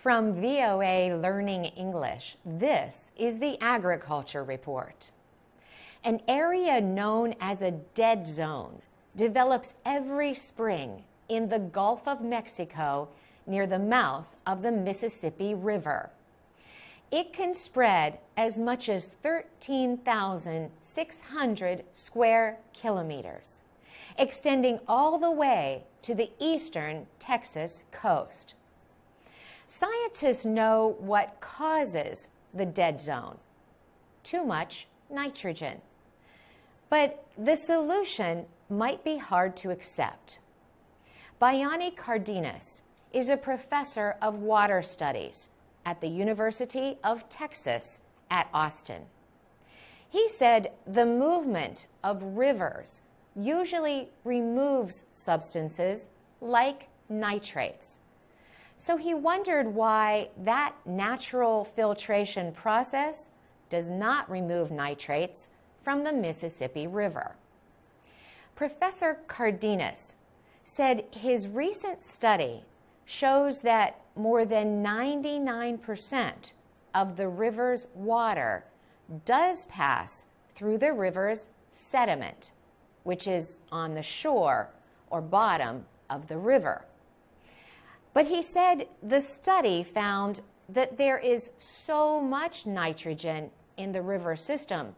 From VOA Learning English, this is the Agriculture Report. An area known as a dead zone develops every spring in the Gulf of Mexico near the mouth of the Mississippi River. It can spread as much as 13,600 square kilometers, extending all the way to the eastern Texas coast. Scientists know what causes the dead zone: too much nitrogen. But the solution might be hard to accept. Bojana Cardenas is a professor of water studies at the University of Texas at Austin. He said the movement of rivers usually removes substances like nitrates. So he wondered why that natural filtration process does not remove nitrates from the Mississippi River. Professor Cardenas said his recent study shows that more than 99% of the river's water does pass through the river's sediment, which is on the shore or bottom of the river. But he said the study found that there is so much nitrogen in the river system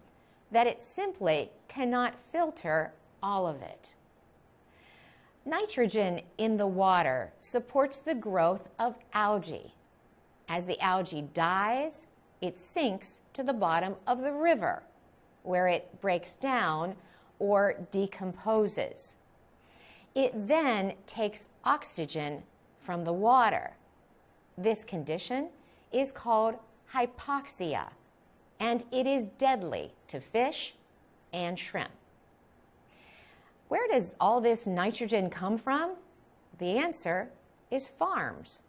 that it simply cannot filter all of it. Nitrogen in the water supports the growth of algae. As the algae dies, it sinks to the bottom of the river, where it breaks down or decomposes. It then takes oxygen from the water. This condition is called hypoxia, and it is deadly to fish and shrimp. Where does all this nitrogen come from? The answer is farms.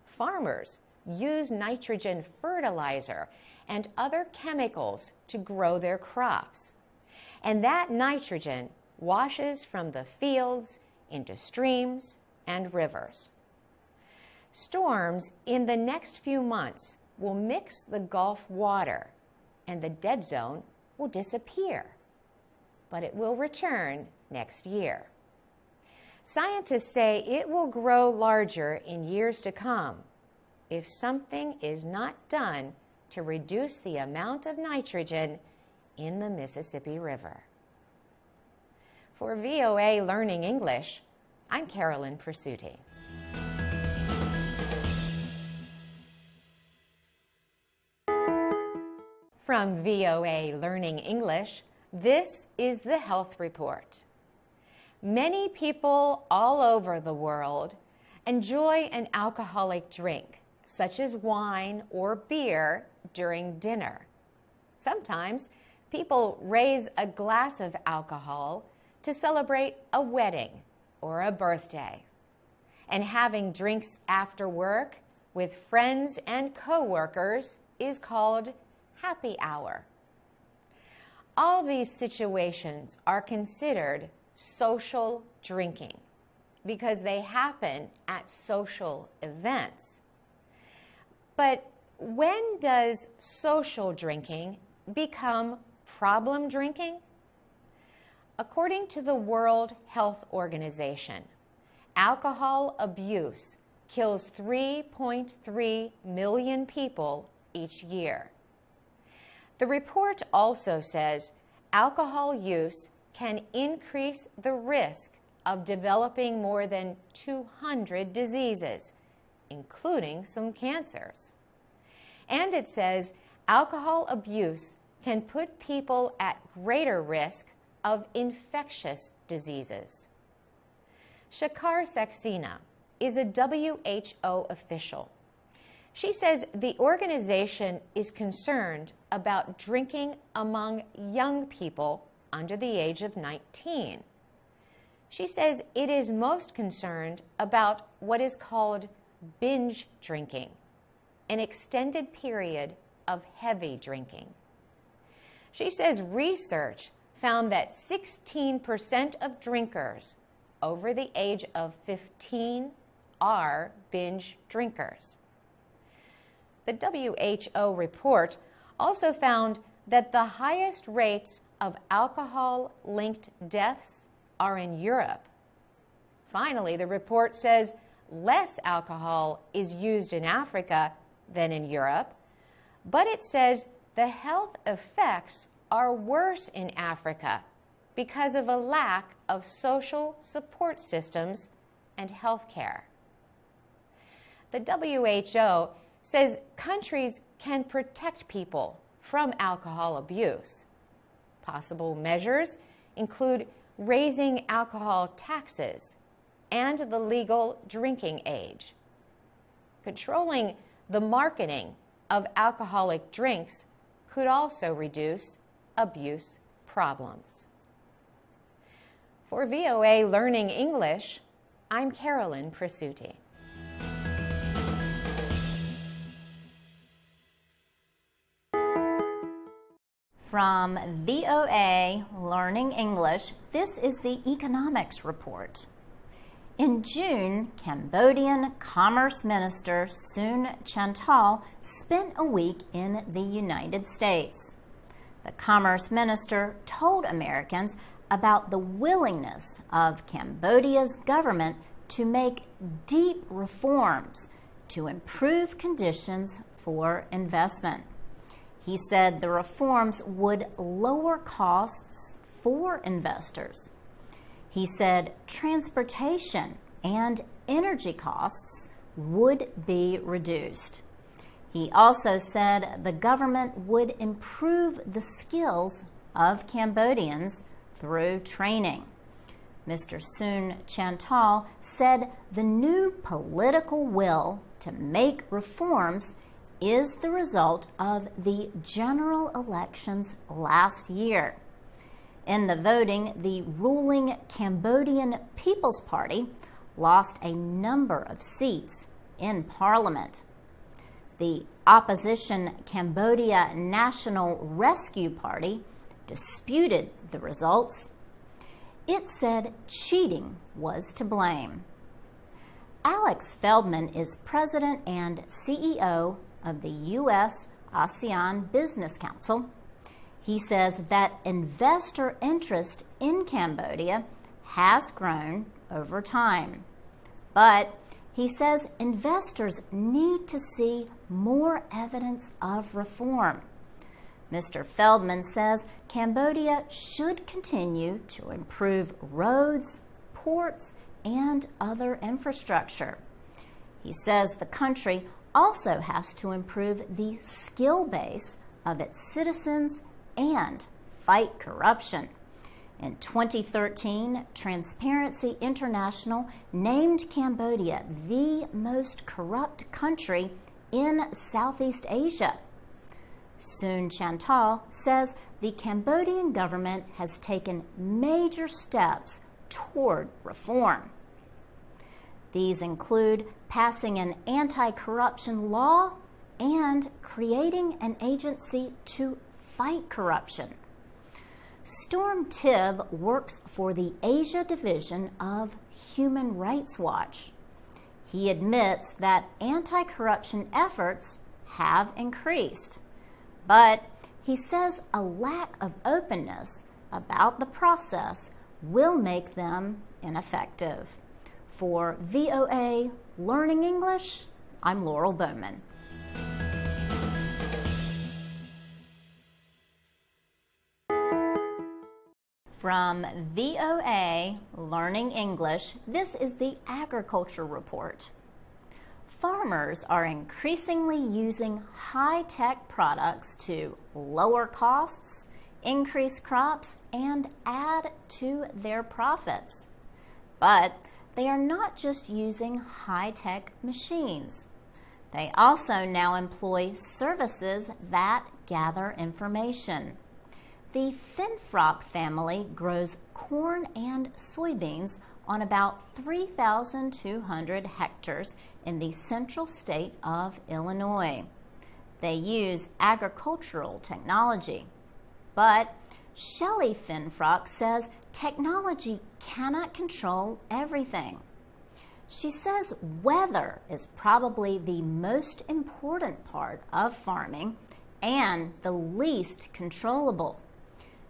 Farmers use nitrogen fertilizer and other chemicals to grow their crops. And that nitrogen washes from the fields into streams and rivers. Storms in the next few months will mix the Gulf water, and the dead zone will disappear. But it will return next year. Scientists say it will grow larger in years to come if something is not done to reduce the amount of nitrogen in the Mississippi River. For VOA Learning English, I'm Carolyn Persutti. From VOA Learning English, this is the Health Report. Many people all over the world enjoy an alcoholic drink, such as wine or beer, during dinner. Sometimes people raise a glass of alcohol to celebrate a wedding or a birthday. And having drinks after work with friends and co-workers is called happy hour. All these situations are considered social drinking because they happen at social events. But when does social drinking become problem drinking? According to the World Health Organization, alcohol abuse kills 3.3 million people each year. The report also says alcohol use can increase the risk of developing more than 200 diseases, including some cancers. And it says alcohol abuse can put people at greater risk of infectious diseases. Shakar Saxena is a WHO official. She says the organization is concerned about drinking among young people under the age of 19. She says it is most concerned about what is called binge drinking, an extended period of heavy drinking. She says research found that 16% of drinkers over the age of 15 are binge drinkers. The WHO report also found that the highest rates of alcohol-linked deaths are in Europe. Finally, the report says less alcohol is used in Africa than in Europe, but it says the health effects are worse in Africa because of a lack of social support systems and health care. The WHO says countries can protect people from alcohol abuse. Possible measures include raising alcohol taxes and the legal drinking age. Controlling the marketing of alcoholic drinks could also reduce abuse problems. For VOA Learning English, I'm Carolyn Presutti. From VOA Learning English, this is the Economics Report. In June, Cambodian Commerce Minister Sun Chantal spent a week in the United States. The Commerce Minister told Americans about the willingness of Cambodia's government to make deep reforms to improve conditions for investment. He said the reforms would lower costs for investors. He said transportation and energy costs would be reduced. He also said the government would improve the skills of Cambodians through training. Mr. Sun Chantal said the new political will to make reforms is the result of the general elections last year. In the voting, the ruling Cambodian People's Party lost a number of seats in parliament. The opposition Cambodia National Rescue Party disputed the results. It said cheating was to blame. Alex Feldman is president and CEO of the U.S. ASEAN Business Council. He says that investor interest in Cambodia has grown over time. But he says investors need to see more evidence of reform. Mr. Feldman says Cambodia should continue to improve roads, ports, and other infrastructure. He says the country also has to improve the skill base of its citizens and fight corruption. In 2013, Transparency International named Cambodia the most corrupt country in Southeast Asia. Sun Chantal says the Cambodian government has taken major steps toward reform. These include passing an anti-corruption law and creating an agency to fight corruption. Storm Tibb works for the Asia Division of Human Rights Watch. He admits that anti-corruption efforts have increased, but he says a lack of openness about the process will make them ineffective. For VOA Learning English, I'm Laurel Bowman. From VOA Learning English, this is the Agriculture Report. Farmers are increasingly using high-tech products to lower costs, increase crops, and add to their profits. But they are not just using high-tech machines. They also now employ services that gather information. The Finfrock family grows corn and soybeans on about 3,200 hectares in the central state of Illinois. They use agricultural technology. But Shelley Finfrock says technology cannot control everything. She says weather is probably the most important part of farming and the least controllable.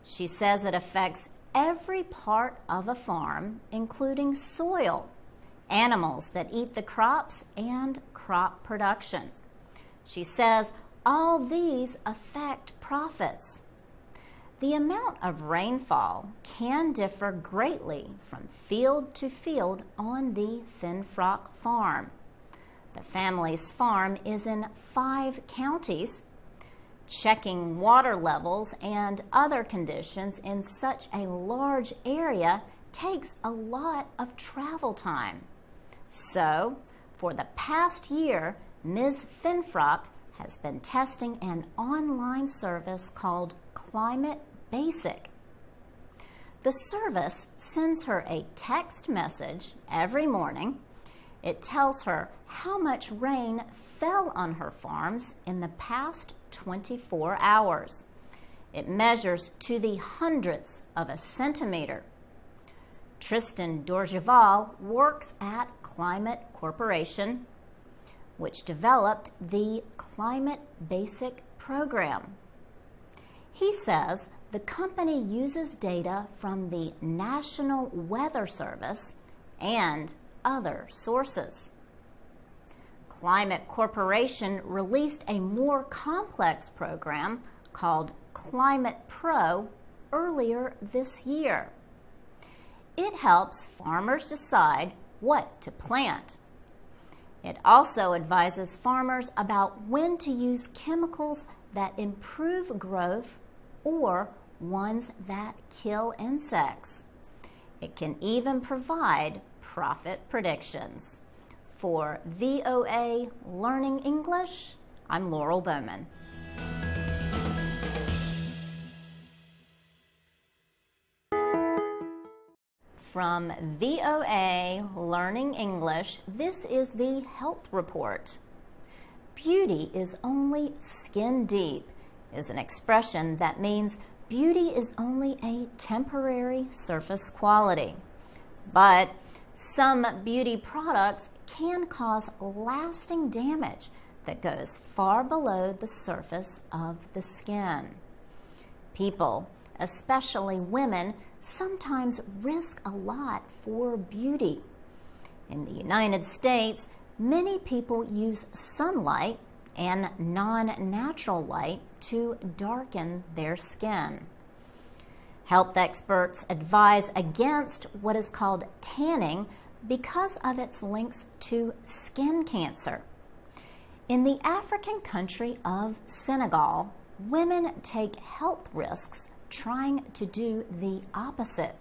She says it affects every part of a farm, including soil, animals that eat the crops, and crop production. She says all these affect profits. The amount of rainfall can differ greatly from field to field on the Finfrock farm. The family's farm is in 5 counties. Checking water levels and other conditions in such a large area takes a lot of travel time. So, for the past year, Ms. Finfrock has been testing an online service called Climate Basic. The service sends her a text message every morning. It tells her how much rain fell on her farms in the past 24 hours. It measures to the hundredths of a centimeter. Tristan Dorgeval works at Climate Corporation, which developed the Climate Basic program. He says the company uses data from the National Weather Service and other sources. Climate Corporation released a more complex program called Climate Pro earlier this year. It helps farmers decide what to plant. It also advises farmers about when to use chemicals that improve growth or ones that kill insects. It can even provide profit predictions. For VOA Learning English, I'm Laurel Bowman. From VOA Learning English, this is the Health Report. Beauty is only skin deep is an expression that means beauty is only a temporary surface quality. But some beauty products can cause lasting damage that goes far below the surface of the skin. People, especially women, sometimes risk a lot for beauty. In the United States, many people use sunlight and non-natural light to darken their skin. Health experts advise against what is called tanning because of its links to skin cancer. In the African country of Senegal, women take health risks trying to do the opposite.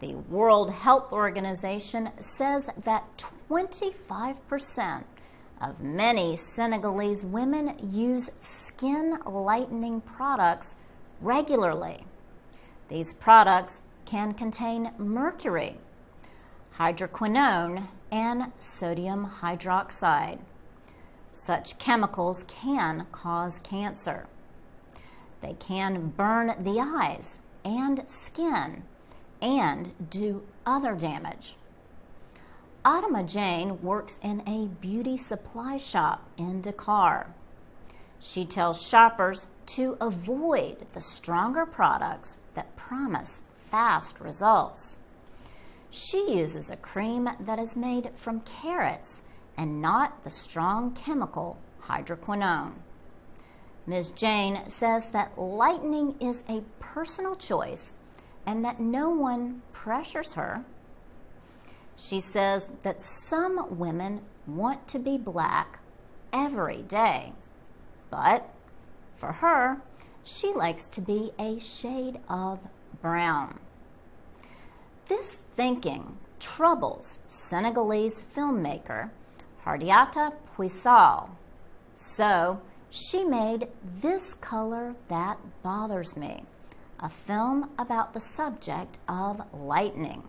The World Health Organization says that 25% of many Senegalese women use skin lightening products regularly. These products can contain mercury, hydroquinone, and sodium hydroxide. Such chemicals can cause cancer. They can burn the eyes and skin and do other damage. Adama Jane works in a beauty supply shop in Dakar. She tells shoppers to avoid the stronger products that promise fast results. She uses a cream that is made from carrots and not the strong chemical hydroquinone. Ms. Jane says that lightening is a personal choice and that no one pressures her. She says that some women want to be black every day, but for her, she likes to be a shade of brown. This thinking troubles Senegalese filmmaker Hardiata Puisal, so she made This Color That Bothers Me, a film about the subject of lightening.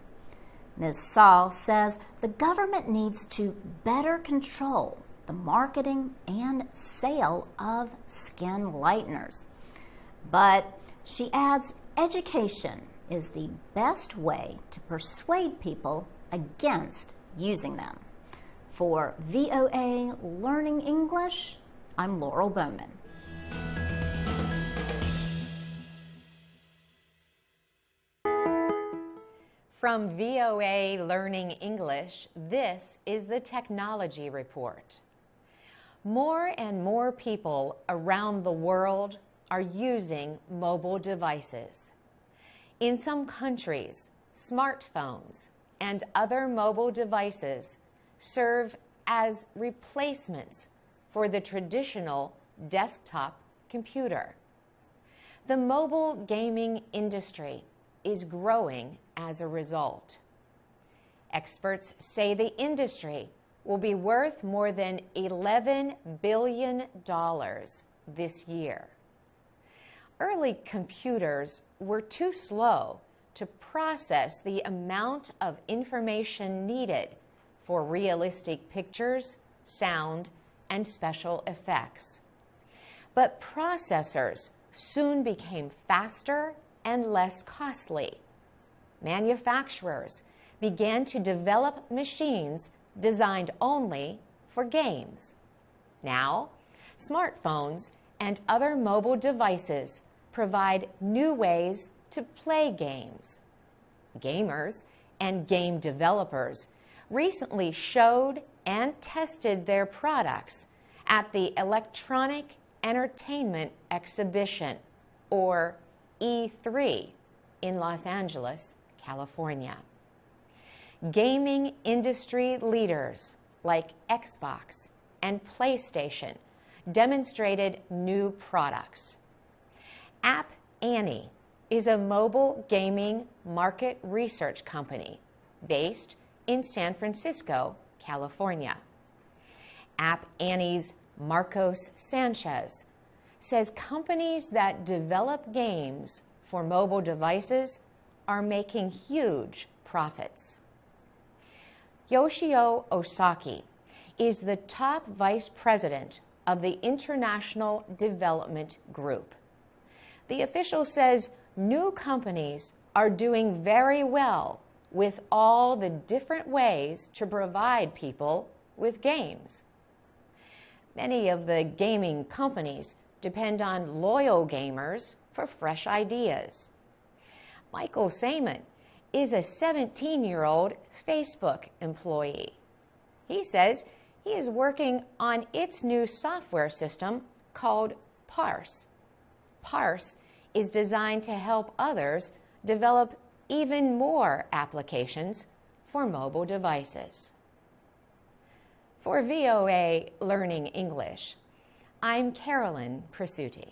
Ms. Saul says the government needs to better control the marketing and sale of skin lighteners. But she adds education is the best way to persuade people against using them. For VOA Learning English, I'm Laurel Bowman. From VOA Learning English, this is the Technology Report. More and more people around the world are using mobile devices. In some countries, smartphones and other mobile devices serve as replacements for the traditional desktop computer. The mobile gaming industry is growing as a result. Experts say the industry will be worth more than $11 billion this year. Early computers were too slow to process the amount of information needed for realistic pictures, sound, and special effects. But processors soon became faster and less costly. Manufacturers began to develop machines designed only for games. Now, smartphones and other mobile devices provide new ways to play games. Gamers and game developers recently showed and tested their products at the Electronic Entertainment Exhibition, or E3, in Los Angeles, California. Gaming industry leaders like Xbox and PlayStation demonstrated new products. App Annie is a mobile gaming market research company based in San Francisco, California. App Annie's Marcos Sanchez says companies that develop games for mobile devices are making huge profits. Yoshio Osaki is the top vice president of the International Development Group. The official says new companies are doing very well with all the different ways to provide people with games. Many of the gaming companies depend on loyal gamers for fresh ideas. Michael Saman is a 17-year-old Facebook employee. He says he is working on its new software system called Parse. Parse is designed to help others develop even more applications for mobile devices. For VOA Learning English, I'm Carolyn Presutti.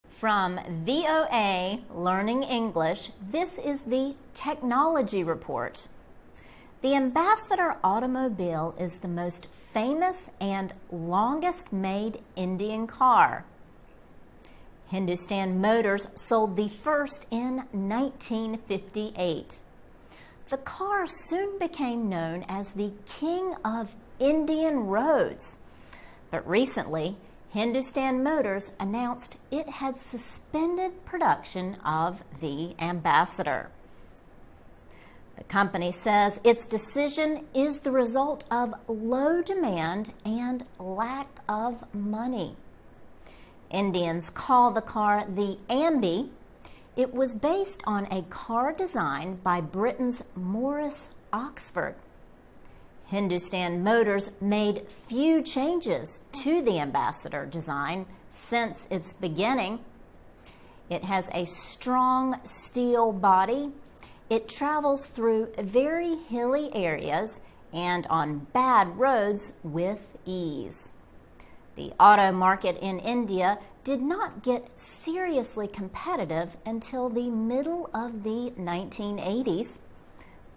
From VOA Learning English, this is the Technology Report. The Ambassador automobile is the most famous and longest-made Indian car. Hindustan Motors sold the first in 1958. The car soon became known as the King of Indian Roads, but recently, Hindustan Motors announced it had suspended production of the Ambassador. The company says its decision is the result of low demand and lack of money. Indians call the car the Ambi. It was based on a car designed by Britain's Morris Oxford. Hindustan Motors made few changes to the Ambassador design since its beginning. It has a strong steel body. It travels through very hilly areas and on bad roads with ease. The auto market in India did not get seriously competitive until the middle of the 1980s.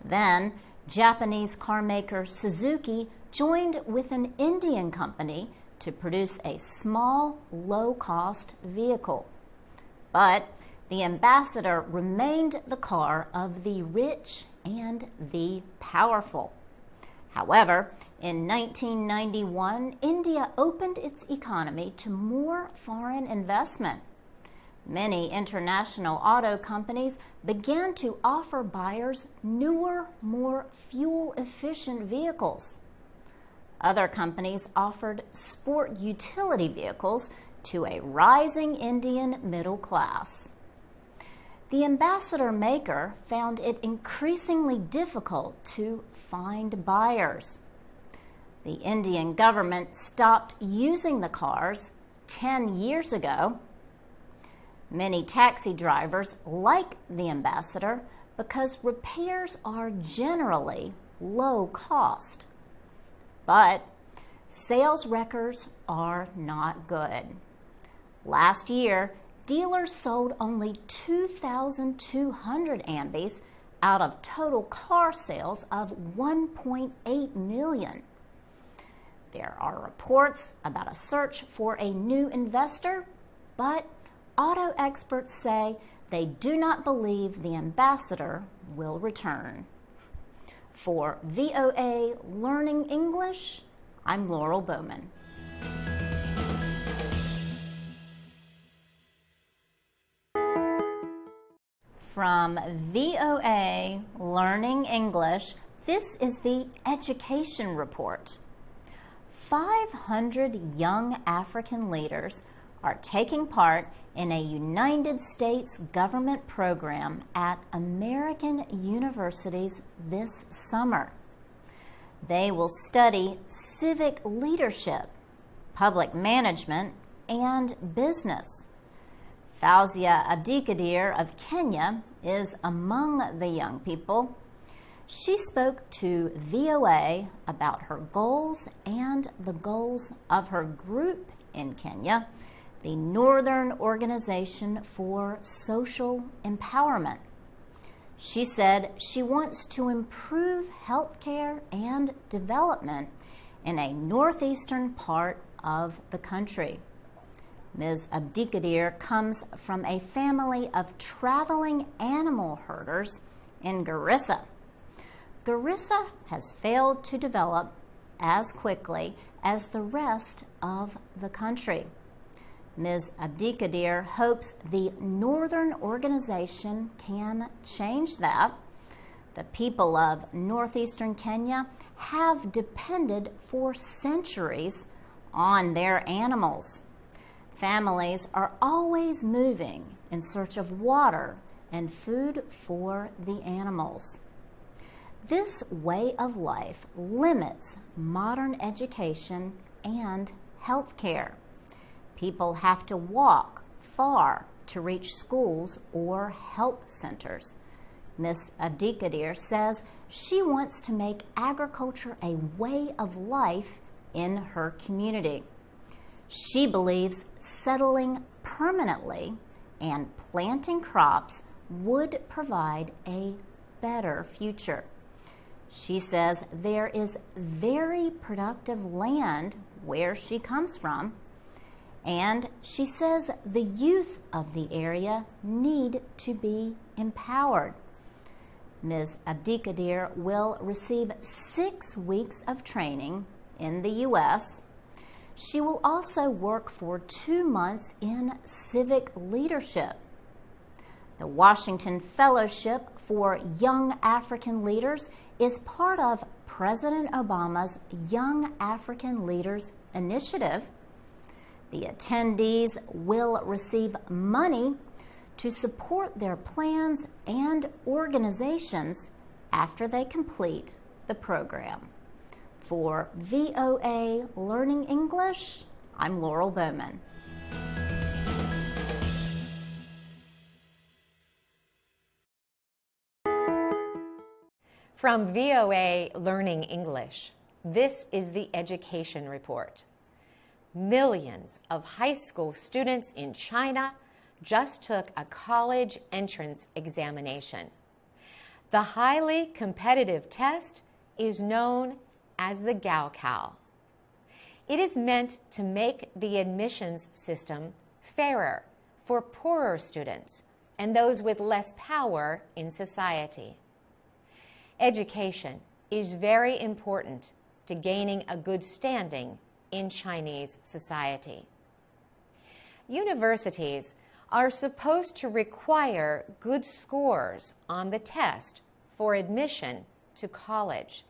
Then, Japanese carmaker Suzuki joined with an Indian company to produce a small, low-cost vehicle. But the Ambassador remained the car of the rich and the powerful. However, in 1991, India opened its economy to more foreign investment. Many international auto companies began to offer buyers newer, more fuel-efficient vehicles. Other companies offered sport utility vehicles to a rising Indian middle class. The Ambassador maker found it increasingly difficult to find buyers. The Indian government stopped using the cars 10 years ago. Many taxi drivers like the Ambassador because repairs are generally low cost. But sales records are not good. Last year, dealers sold only 2,200 Ambis out of total car sales of 1.8 million. There are reports about a search for a new investor, but auto experts say they do not believe the Ambassador will return. For VOA Learning English, I'm Laurel Bowman. From VOA Learning English, this is the Education Report. 500 young African leaders are taking part in a United States government program at American universities this summer. They will study civic leadership, public management, and business. Fauzia Abdikadir of Kenya is among the young people. She spoke to VOA about her goals and the goals of her group in Kenya, the Northern Organization for Social Empowerment. She said she wants to improve healthcare and development in a northeastern part of the country. Ms. Abdikadir comes from a family of traveling animal herders in Garissa. Garissa has failed to develop as quickly as the rest of the country. Ms. Abdikadir hopes the Northern Organization can change that. The people of northeastern Kenya have depended for centuries on their animals. Families are always moving in search of water and food for the animals. This way of life limits modern education and health care. People have to walk far to reach schools or health centers. Ms. Abdikadir says she wants to make agriculture a way of life in her community. She believes settling permanently and planting crops would provide a better future. She says there is very productive land where she comes from, and she says the youth of the area need to be empowered. Ms. Abdikadir will receive 6 weeks of training in the U.S. She will also work for 2 months in civic leadership. The Washington Fellowship for Young African Leaders is part of President Obama's Young African Leaders Initiative. The attendees will receive money to support their plans and organizations after they complete the program. For VOA Learning English, I'm Laurel Bowman. From VOA Learning English, this is the Education Report. Millions of high school students in China just took a college entrance examination. The highly competitive test is known as the Gaokao. It is meant to make the admissions system fairer for poorer students and those with less power in society. Education is very important to gaining a good standing in Chinese society. Universities are supposed to require good scores on the test for admission to college.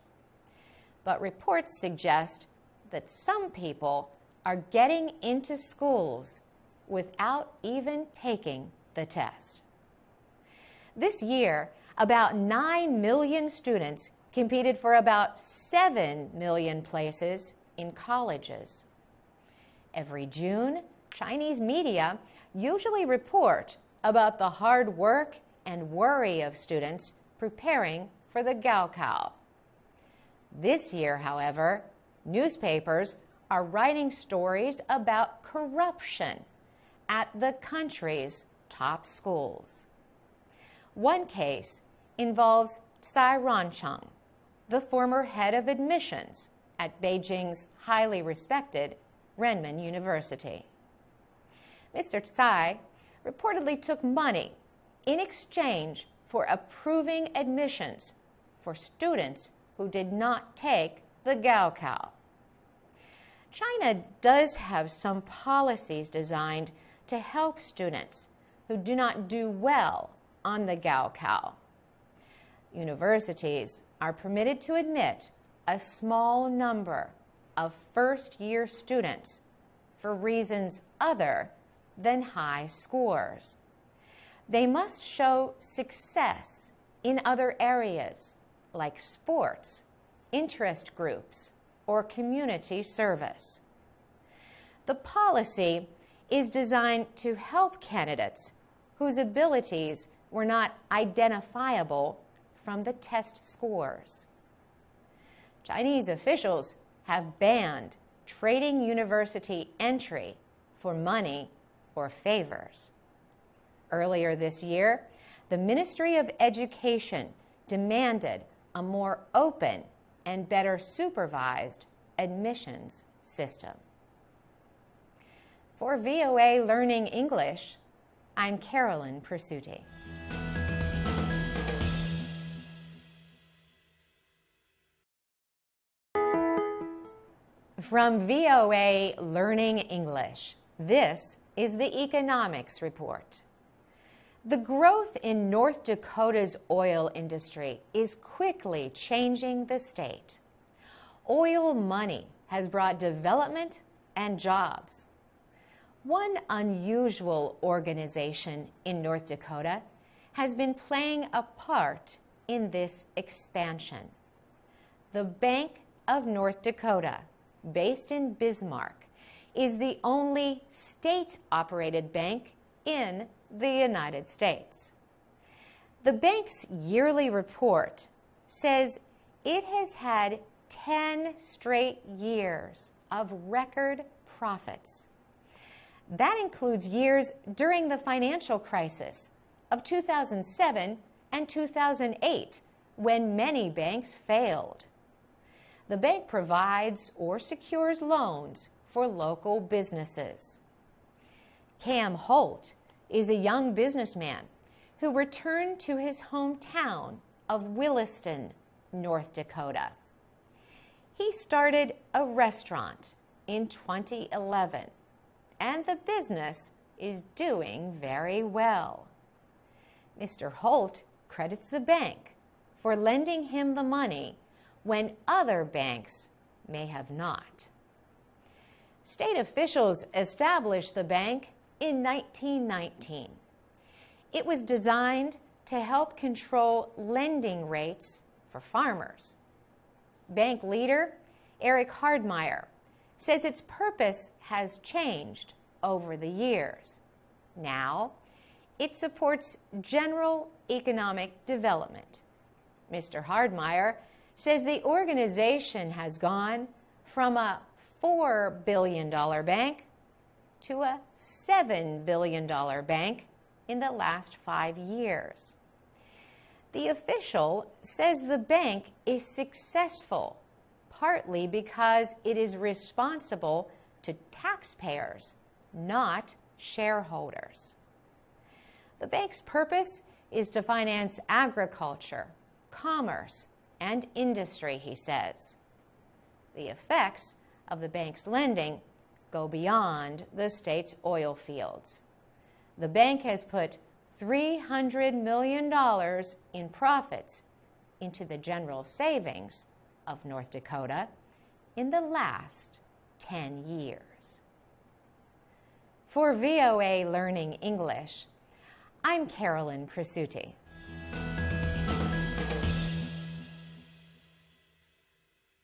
But reports suggest that some people are getting into schools without even taking the test. This year, about 9 million students competed for about 7 million places in colleges. Every June, Chinese media usually report about the hard work and worry of students preparing for the Gaokao. This year, however, newspapers are writing stories about corruption at the country's top schools. One case involves Tsai Rancheng, the former head of admissions at Beijing's highly respected Renmin University. Mr. Tsai reportedly took money in exchange for approving admissions for students who did not take the Gaokao. China does have some policies designed to help students who do not do well on the Gaokao. Universities are permitted to admit a small number of first-year students for reasons other than high scores. They must show success in other areas like sports, interest groups, or community service. The policy is designed to help candidates whose abilities were not identifiable from the test scores. Chinese officials have banned trading university entry for money or favors. Earlier this year, the Ministry of Education demanded a more open and better supervised admissions system. For VOA Learning English, I'm Carolyn Persutti. From VOA Learning English, this is the Economics Report. The growth in North Dakota's oil industry is quickly changing the state. Oil money has brought development and jobs. One unusual organization in North Dakota has been playing a part in this expansion. The Bank of North Dakota, based in Bismarck, is the only state-operated bank in the United States. The bank's yearly report says it has had 10 straight years of record profits. That includes years during the financial crisis of 2007 and 2008, when many banks failed. The bank provides or secures loans for local businesses. Cam Holt is a young businessman who returned to his hometown of Williston, North Dakota. He started a restaurant in 2011, and the business is doing very well. Mr. Holt credits the bank for lending him the money when other banks may have not. State officials established the bank in 1919. It was designed to help control lending rates for farmers. Bank leader Eric Hardmeyer says its purpose has changed over the years. Now, it supports general economic development. Mr. Hardmeyer says the organization has gone from a $4 billion bank to a $7 billion bank in the last 5 years. The official says the bank is successful, partly because it is responsible to taxpayers, not shareholders. The bank's purpose is to finance agriculture, commerce, and industry, he says. The effects of the bank's lending go beyond the state's oil fields. the bank has put $300 million in profits into the general savings of North Dakota in the last 10 years. For VOA Learning English, I'm Carolyn Presutti.